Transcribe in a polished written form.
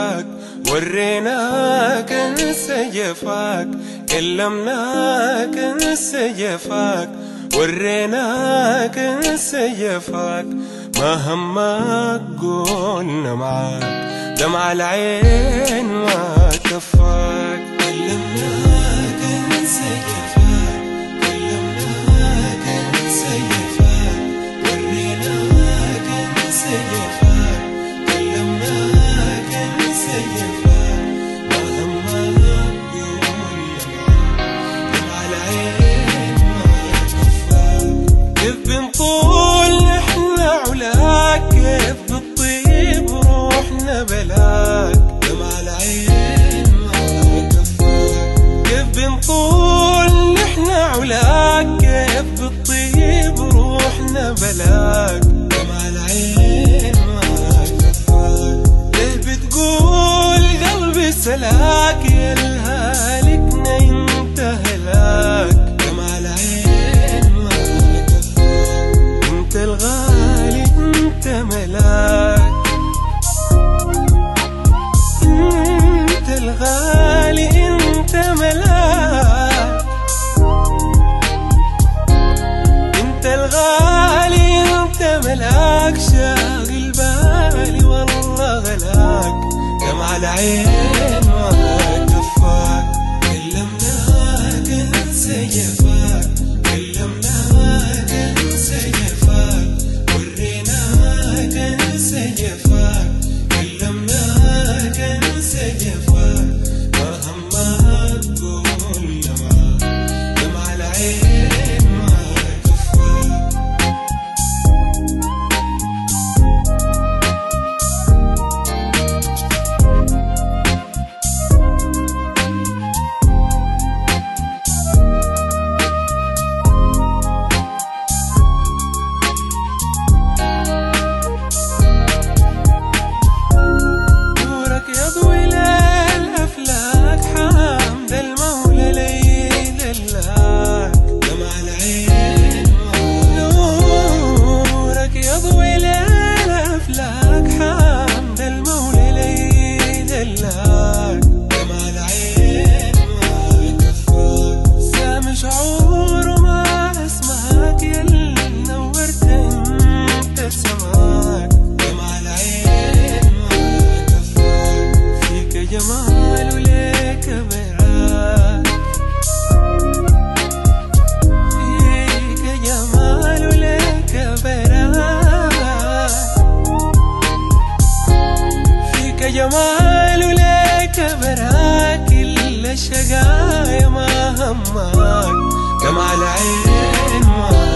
جفاك، وريناك انسى جفاك، كلمناك انسى جفاك، وريناك انسى جفاك، ما همك قولنا معاك، دمع العين ما كفاك. كلمناك انسى جفاك، كلمناك انسى جفاك، وريناك انسى جفاك، كلمناك انسى جفاك، ما همك قولنا معاك، دمع العين ما كفاك. كيف بنطول احنا علاك، كيف بالطيب روحنا بلاك، دمع العين ما كفاك. كيف بنطول احنا علاك، كيف بالطيب روحنا بلاك، دمع العين ما كفاك. ليه بتقول قلبي سلاك، يا الهالكنا انت هلاك، دمع العين ما كفاك. انت الغالي انت ملاك، انت الغالي انت ملاك، انت الغالي انت ملاك، شاغل بالي والله غلاك، دمع العين ما كفاك. كلمناك انسى جفاك، كلمناك انسى جفاك، وريناك انسى جفاك، كلمناك انسى جفاك، ما همك قولنا معاك، دمع العين ما كفاك. نورك يضوي للأفلاك، حمد المولى ليل اللاك، دمع العين ما. نورك يضوي للأفلاك، حمد المولى ليل اللاك، دمع العين ما كفاك. سامي شعور وما اسمعك، يلي نورت انت سماك، دمع العين ما كفاك. فيك جمال وليك براك، فيك جمال وليك براك، فيك جمال وليك براك، إلا الشقايا ما همك، دمع العين ما